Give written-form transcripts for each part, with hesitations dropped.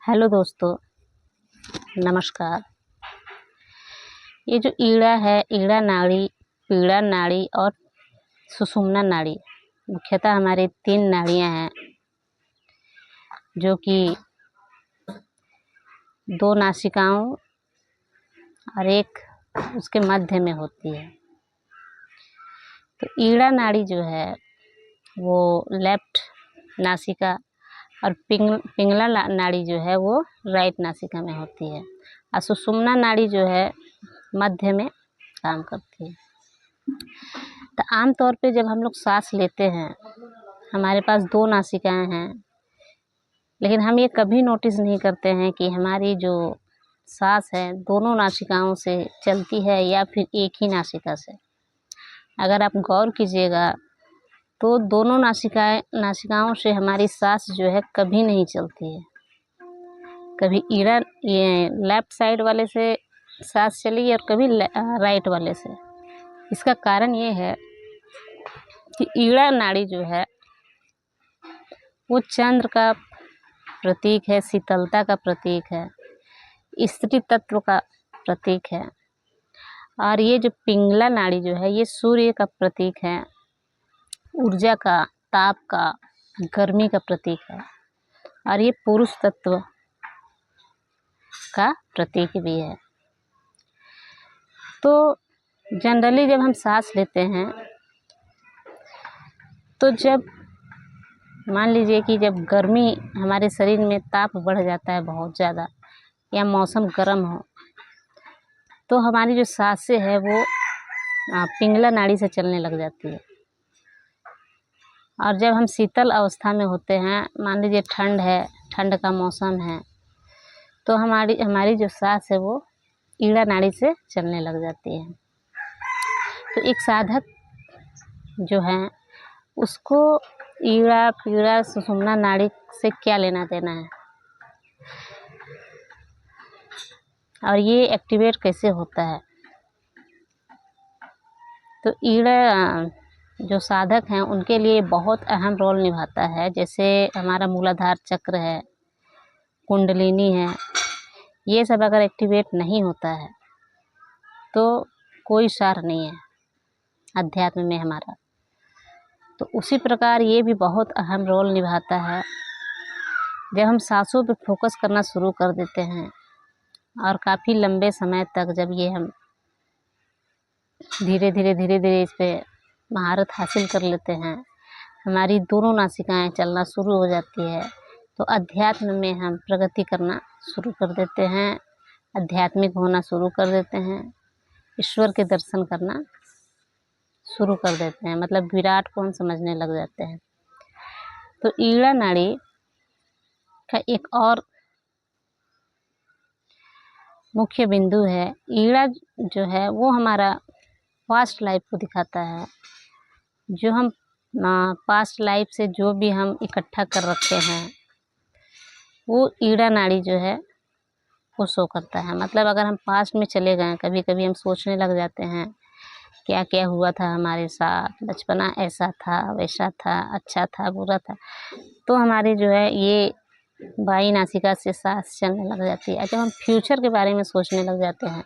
Hello दोस्तों, नमस्कार। ये जो ईड़ा है, ईड़ा नाड़ी, पीड़ा नाड़ी और सुषुम्ना नाड़ी मुख्यतः हमारी 3 नाड़ियाँ हैं जो कि 2 नासिकाओं और एक उसके मध्य में होती है। तो ईड़ा नाड़ी जो है वो लेफ्ट नासिका और पिंगला नाड़ी जो है वो राइट नासिका में होती है और सुषुम्ना नाड़ी जो है मध्य में काम करती है। तो आम तौर पे जब हम लोग सांस लेते हैं, हमारे पास 2 नासिकाएं हैं, लेकिन हम ये कभी नोटिस नहीं करते हैं कि हमारी जो सांस है दोनों नासिकाओं से चलती है या फिर एक ही नासिका से। अगर आप गौर कीजिएगा तो दोनों नासिकाओं से हमारी सांस जो है कभी नहीं चलती है। कभी ये लेफ्ट साइड वाले से सांस चली और कभी राइट वाले से। इसका कारण ये है कि ईड़ा नाड़ी जो है वो चंद्र का प्रतीक है, शीतलता का प्रतीक है, स्त्री तत्व का प्रतीक है। और ये जो पिंगला नाड़ी जो है ये सूर्य का प्रतीक है, ऊर्जा का, ताप का, गर्मी का प्रतीक है। और ये पुरुष तत्व का प्रतीक भी है। तो जनरली जब हम सांस लेते हैं तो जब मान लीजिए कि जब गर्मी हमारे शरीर में ताप बढ़ जाता है बहुत ज़्यादा या मौसम गर्म हो, तो हमारी जो सांसें है वो पिंगला नाड़ी से चलने लग जाती है। और जब हम शीतल अवस्था में होते हैं, मान लीजिए ठंड है, ठंड का मौसम है, तो हमारी जो सांस है वो ईड़ा नाड़ी से चलने लग जाती है। तो एक साधक जो है उसको ईड़ा, पीड़ा, सुषुम्ना नाड़ी से क्या लेना देना है और ये एक्टिवेट कैसे होता है। तो ईड़ा जो साधक हैं उनके लिए बहुत अहम रोल निभाता है। जैसे हमारा मूलाधार चक्र है, कुंडलिनी है, ये सब अगर एक्टिवेट नहीं होता है तो कोई सार नहीं है अध्यात्म में हमारा। तो उसी प्रकार ये भी बहुत अहम रोल निभाता है। जब हम सांसों पे फोकस करना शुरू कर देते हैं और काफ़ी लंबे समय तक जब ये हम धीरे धीरे इस पे महारत हासिल कर लेते हैं, हमारी दोनों नासिकाएं चलना शुरू हो जाती है, तो अध्यात्म में हम प्रगति करना शुरू कर देते हैं, आध्यात्मिक होना शुरू कर देते हैं, ईश्वर के दर्शन करना शुरू कर देते हैं, मतलब विराट को हम समझने लग जाते हैं। तो ईड़ा नाड़ी का एक और मुख्य बिंदु है। ईड़ा जो है वो हमारा पास्ट लाइफ को दिखाता है। जो हम पास्ट लाइफ से जो भी हम इकट्ठा कर रखे हैं वो ईड़ा नाड़ी जो है वो शो करता है। मतलब अगर हम पास्ट में चले गए, कभी कभी हम सोचने लग जाते हैं क्या क्या हुआ था हमारे साथ, बचपना ऐसा था, वैसा था, अच्छा था, बुरा था, तो हमारी जो है ये बाई नासिका से सांस चलने लग जाती है। जब हम फ्यूचर के बारे में सोचने लग जाते हैं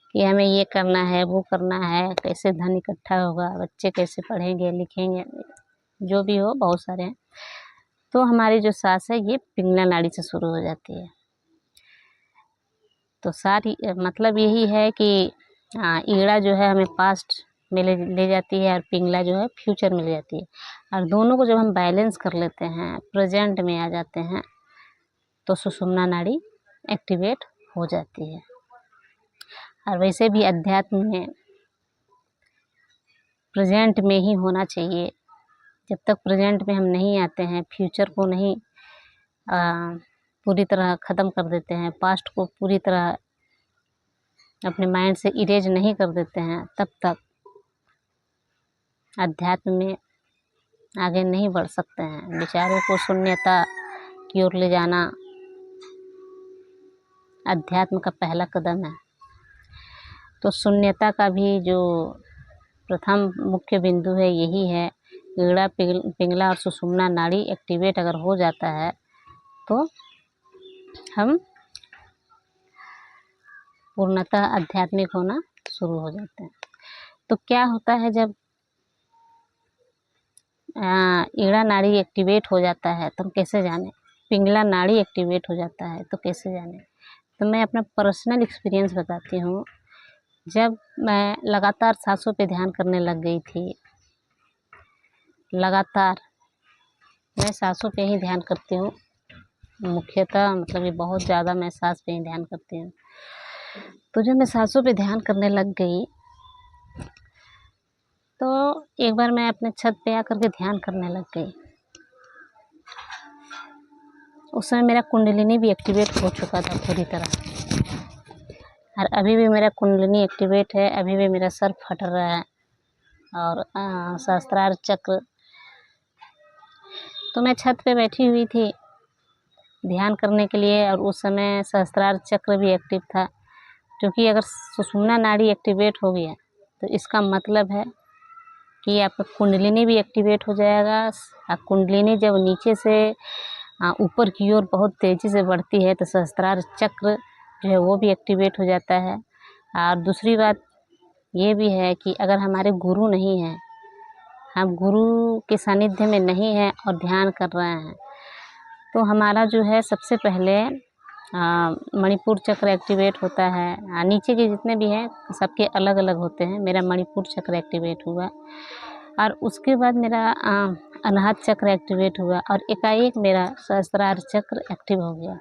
कि हमें ये करना है, वो करना है, कैसे धन इकट्ठा होगा, बच्चे कैसे पढ़ेंगे लिखेंगे, जो भी हो, बहुत सारे हैं, तो हमारी जो सांस है ये पिंगला नाड़ी से शुरू हो जाती है। तो सारी मतलब यही है कि ईड़ा जो है हमें पास्ट में ले जाती है और पिंगला जो है फ्यूचर में ले जाती है। और दोनों को जब हम बैलेंस कर लेते हैं, प्रेजेंट में आ जाते हैं, तो सुषुम्ना नाड़ी एक्टिवेट हो जाती है। और वैसे भी अध्यात्म में प्रेजेंट में ही होना चाहिए। जब तक प्रेजेंट में हम नहीं आते हैं, फ्यूचर को नहीं पूरी तरह ख़त्म कर देते हैं, पास्ट को पूरी तरह अपने माइंड से इरेज नहीं कर देते हैं, तब तक अध्यात्म में आगे नहीं बढ़ सकते हैं। विचारों को शून्यता की ओर ले जाना अध्यात्म का पहला कदम है। तो शून्यता का भी जो प्रथम मुख्य बिंदु है यही है। ईड़ा, पिंगला और सुषुम्ना नाड़ी एक्टिवेट अगर हो जाता है तो हम पूर्णतः आध्यात्मिक होना शुरू हो जाते हैं। तो क्या होता है जब ईड़ा नाड़ी एक्टिवेट हो जाता है तो हम कैसे जाने, पिंगला नाड़ी एक्टिवेट हो जाता है तो कैसे जाने। तो मैं अपना पर्सनल एक्सपीरियंस बताती हूँ। जब मैं लगातार सांसों पे ध्यान करने लग गई थी, लगातार मैं सांसों पे ही ध्यान करती हूँ मुख्यतः, मतलब ये बहुत ज़्यादा मैं सांस पे ही ध्यान करती हूँ। तो जब मैं सांसों पे ध्यान करने लग गई तो एक बार मैं अपने छत पे आकर के ध्यान करने लग गई। उस समय मेरा कुंडलिनी भी एक्टिवेट हो चुका था पूरी तरह, और अभी भी मेरा कुंडलिनी एक्टिवेट है। अभी भी मेरा सर फट रहा है और सहस्त्रार चक्र। तो मैं छत पे बैठी हुई थी ध्यान करने के लिए, और उस समय सहस्त्रार चक्र भी एक्टिव था, क्योंकि अगर सुषुम्ना नाड़ी एक्टिवेट हो गया तो इसका मतलब है कि आपका कुंडलिनी भी एक्टिवेट हो जाएगा। कुंडलिनी जब नीचे से ऊपर की ओर बहुत तेज़ी से बढ़ती है तो सहस्त्रार चक्र जो है वो भी एक्टिवेट हो जाता है। और दूसरी बात ये भी है कि अगर हमारे गुरु नहीं हैं, हम गुरु के सानिध्य में नहीं हैं और ध्यान कर रहे हैं, तो हमारा जो है सबसे पहले मणिपुर चक्र एक्टिवेट होता है। नीचे के जितने भी हैं सबके अलग अलग होते हैं, मेरा मणिपुर चक्र एक्टिवेट हुआ और उसके बाद मेरा अनाहत चक्र एक्टिवेट हुआ और एकाएक मेरा सहस्त्रार चक्र एक्टिव हो गया।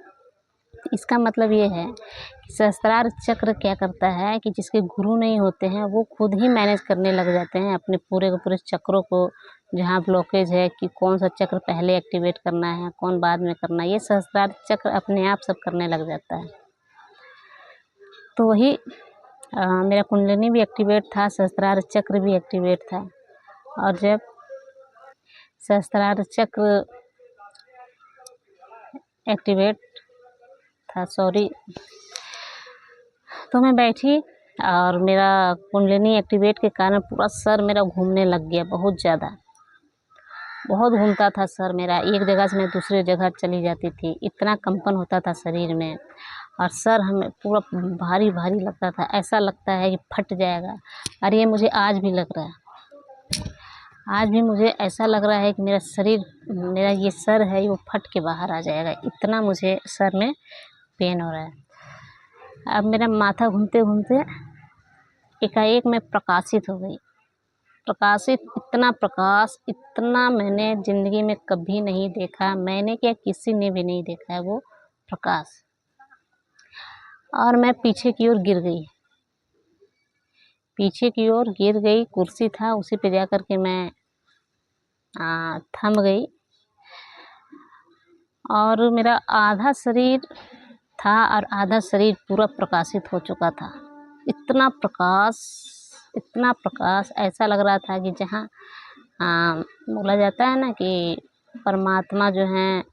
इसका मतलब ये है कि सहस्त्रार चक्र क्या करता है कि जिसके गुरु नहीं होते हैं वो खुद ही मैनेज करने लग जाते हैं अपने पूरे के पूरे चक्रों को। जहाँ ब्लॉकेज है कि कौन सा चक्र पहले एक्टिवेट करना है, कौन बाद में करना है, ये सहस्त्रार चक्र अपने आप सब करने लग जाता है। तो वही मेरा कुंडलिनी भी एक्टिवेट था, सहस्त्रार चक्र भी एक्टिवेट था। और जब सहस्त्रार चक्र एक्टिवेट था, तो मैं बैठी और मेरा कुंडलिनी एक्टिवेट के कारण पूरा सर मेरा घूमने लग गया, बहुत ज़्यादा, बहुत घूमता था सर मेरा। एक जगह से मैं दूसरी जगह चली जाती थी, इतना कंपन होता था शरीर में और सर हमें पूरा भारी भारी लगता था, ऐसा लगता है कि फट जाएगा। और ये मुझे आज भी लग रहा है, आज भी मुझे ऐसा लग रहा है कि मेरा शरीर, मेरा ये सर है वो फट के बाहर आ जाएगा, इतना मुझे सर में पेन हो रहा है। अब मेरा माथा घूमते घूमते एकाएक मैं प्रकाशित हो गई। प्रकाशित, इतना प्रकाश, इतना मैंने ज़िंदगी में कभी नहीं देखा, मैंने क्या किसी ने भी नहीं देखा है वो प्रकाश। और मैं पीछे की ओर गिर गई, पीछे की ओर गिर गई। कुर्सी था उसी पे जा कर के मैं थम गई और मेरा आधा शरीर था और आधा शरीर पूरा प्रकाशित हो चुका था। इतना प्रकाश, इतना प्रकाश, ऐसा लग रहा था कि जहाँ बोला जाता है ना कि परमात्मा जो है,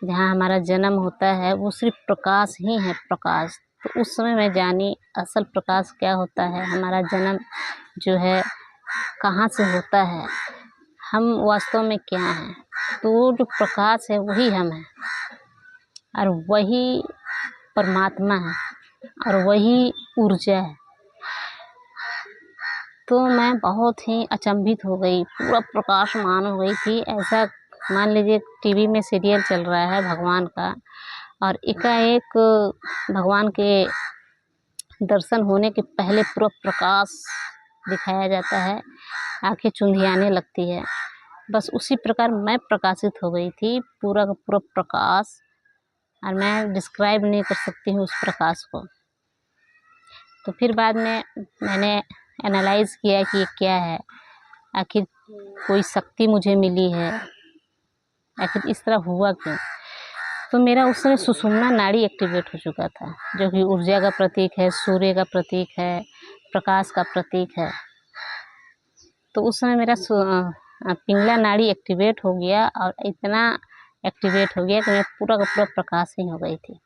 जहाँ हमारा जन्म होता है वो सिर्फ प्रकाश ही है, प्रकाश। तो उस समय मैं जानी असल प्रकाश क्या होता है, हमारा जन्म जो है कहाँ से होता है, हम वास्तव में क्या हैं। तो वो जो प्रकाश है वही हम हैं और वही परमात्मा है और वही ऊर्जा है। तो मैं बहुत ही अचंभित हो गई, पूरा प्रकाशमान हो गई थी। ऐसा मान लीजिए टीवी में सीरियल चल रहा है भगवान का और एकाएक भगवान के दर्शन होने के पहले पूरा प्रकाश दिखाया जाता है, आंखें चुंधियाने लगती है। बस उसी प्रकार मैं प्रकाशित हो गई थी, पूरा का पूरा प्रकाश, और मैं डिस्क्राइब नहीं कर सकती हूँ उस प्रकाश को। तो फिर बाद में मैंने एनालाइज़ किया कि ये क्या है, आखिर कोई शक्ति मुझे मिली है, आखिर इस तरह हुआ क्यों। तो मेरा उस समय सुषुम्ना नाड़ी एक्टिवेट हो चुका था, जो कि ऊर्जा का प्रतीक है, सूर्य का प्रतीक है, प्रकाश का प्रतीक है। तो उस समय मेरा पिंगला नाड़ी एक्टिवेट हो गया और इतना एक्टिवेट हो गया कि मैं पूरा का पूरा प्रकाश ही हो गई थी।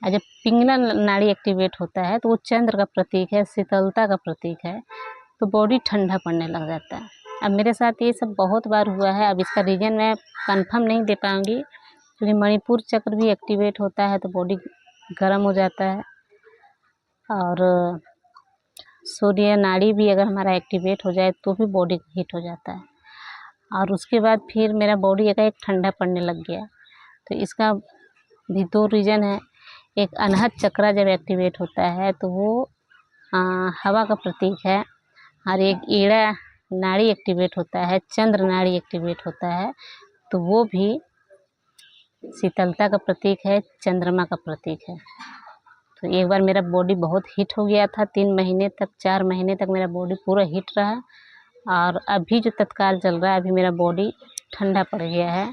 और जब पिंगला नाड़ी एक्टिवेट होता है तो वो चंद्र का प्रतीक है, शीतलता का प्रतीक है, तो बॉडी ठंडा पड़ने लग जाता है। अब मेरे साथ ये सब बहुत बार हुआ है, अब इसका रीज़न मैं कंफर्म नहीं दे पाऊँगी, क्योंकि मणिपुर चक्र भी एक्टिवेट होता है तो बॉडी गर्म हो जाता है, और सूर्य नाड़ी भी अगर हमारा एक्टिवेट हो जाए तो भी बॉडी हीट हो जाता है। और उसके बाद फिर मेरा बॉडी एकाएक ठंडा पड़ने लग गया। तो इसका भी 2 रीज़न है। एक अनहद चक्र जब एक्टिवेट होता है तो वो हवा का प्रतीक है, और एक ईड़ा नाड़ी एक्टिवेट होता है, चंद्र नाड़ी एक्टिवेट होता है, तो वो भी शीतलता का प्रतीक है, चंद्रमा का प्रतीक है। तो एक बार मेरा बॉडी बहुत हीट हो गया था, 3 महीने तक 4 महीने तक मेरा बॉडी पूरा हीट रहा, और अभी जो तत्काल चल रहा है, अभी मेरा बॉडी ठंडा पड़ गया है।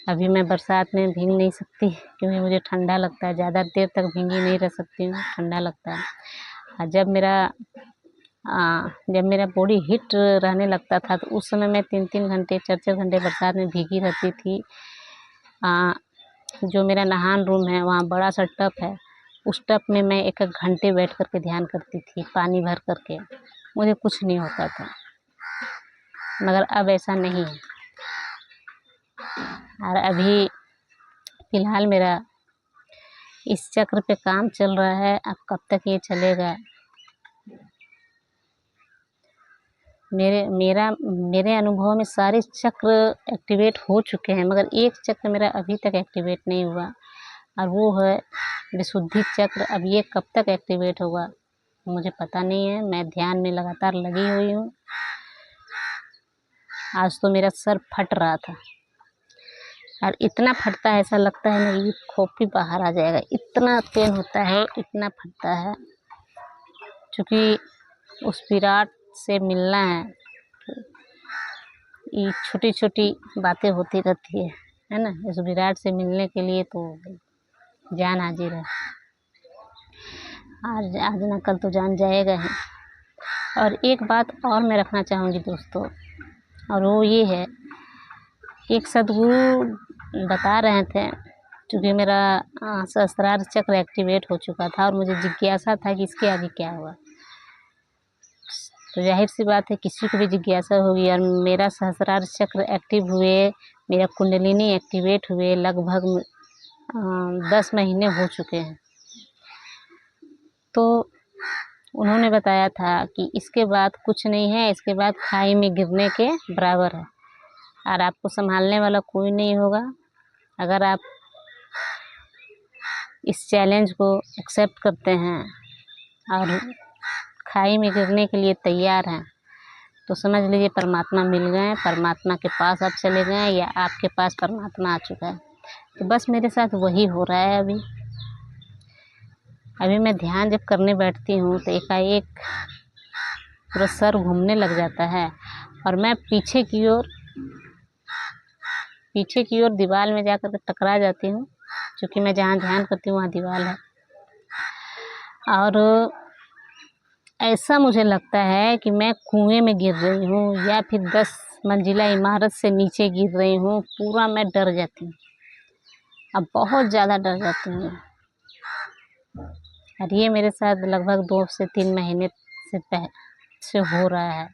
अभी मैं बरसात में भीग नहीं सकती क्योंकि मुझे ठंडा लगता है, ज़्यादा देर तक भीगी नहीं रह सकती हूँ, ठंडा लगता है। और जब मेरा बॉडी हीट रहने लगता था तो उस समय मैं 3-3 घंटे 4-4 घंटे बरसात में भीगी रहती थी। जो मेरा नहान रूम है वहाँ बड़ा सा टब है, उस टब में मैं 1-1 घंटे बैठ कर के ध्यान करती थी, पानी भर कर के, मुझे कुछ नहीं होता था। मगर अब ऐसा नहीं है। और अभी फ़िलहाल मेरा इस चक्र पे काम चल रहा है, अब कब तक ये चलेगा, मेरे अनुभव में सारे चक्र एक्टिवेट हो चुके हैं, मगर एक चक्र मेरा अभी तक एक्टिवेट नहीं हुआ, और वो है विशुद्धि चक्र। अब ये कब तक एक्टिवेट होगा मुझे पता नहीं है। मैं ध्यान में लगातार लगी हुई हूँ। आज तो मेरा सर फट रहा था, और इतना फटता है ऐसा लगता है मेरी खोपड़ी बाहर आ जाएगा, इतना पेन होता है, इतना फटता है। क्योंकि उस विराट से मिलना है, ये छोटी छोटी बातें होती रहती है ना। इस विराट से मिलने के लिए तो जान हाजिर है, आज ना कल तो जान जाएगा ही। और एक बात और मैं रखना चाहूँगी दोस्तों, और वो ये है, एक सद्गुरु बता रहे थे, क्योंकि मेरा सहस्त्रार चक्र एक्टिवेट हो चुका था और मुझे जिज्ञासा था कि इसके आगे क्या हुआ। तो जाहिर सी बात है किसी को भी जिज्ञासा होगी, और मेरा सहस्त्रार चक्र एक्टिव हुए, मेरा कुंडलिनी एक्टिवेट हुए लगभग 10 महीने हो चुके हैं। तो उन्होंने बताया था कि इसके बाद कुछ नहीं है, इसके बाद खाई में गिरने के बराबर है, और आपको संभालने वाला कोई नहीं होगा। अगर आप इस चैलेंज को एक्सेप्ट करते हैं और खाई में गिरने के लिए तैयार हैं, तो समझ लीजिए परमात्मा मिल गए, परमात्मा के पास आप चले गए, या आपके पास परमात्मा आ चुका है। तो बस मेरे साथ वही हो रहा है। अभी मैं ध्यान जब करने बैठती हूँ तो एकाएक पूरा सर घूमने लग जाता है, और मैं पीछे की ओर दीवार में जाकर के टकरा जाती हूँ, क्योंकि मैं जहाँ ध्यान करती हूँ वहाँ दीवार है। और ऐसा मुझे लगता है कि मैं कुएं में गिर रही हूँ, या फिर 10 मंजिला इमारत से नीचे गिर रही हूँ। पूरा मैं डर जाती हूँ, अब बहुत ज़्यादा डर जाती हूँ। और ये मेरे साथ लगभग 2 से 3 महीने से हो रहा है।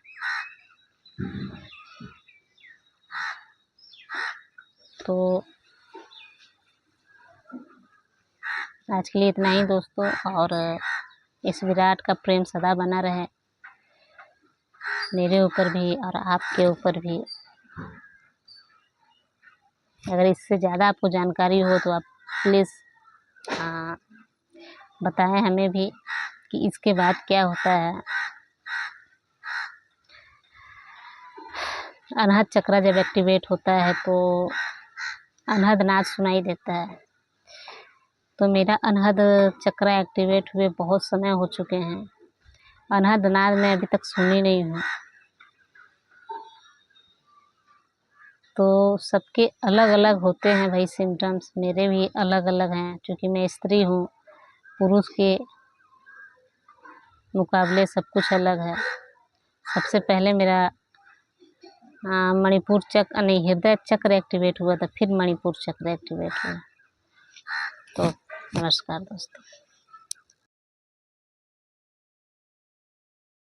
तो आज के लिए इतना ही दोस्तों, और इस विराट का प्रेम सदा बना रहे मेरे ऊपर भी और आपके ऊपर भी। अगर इससे ज़्यादा आपको जानकारी हो तो आप प्लीज़ बताएं हमें भी कि इसके बाद क्या होता है। अनहद चक्र जब एक्टिवेट होता है तो अनहद नाद सुनाई देता है। तो मेरा अनहद चक्र एक्टिवेट हुए बहुत समय हो चुके हैं, अनहद नाद मैं अभी तक सुनी नहीं हूँ। तो सबके अलग अलग होते हैं भाई सिम्टम्स, मेरे भी अलग अलग हैं, क्योंकि मैं स्त्री हूँ, पुरुष के मुकाबले सब कुछ अलग है। सबसे पहले मेरा मणिपुर चक्र नहीं, हृदय चक्र एक्टिवेट हुआ था, फिर मणिपुर चक्र एक्टिवेट हुआ। तो नमस्कार दोस्तों।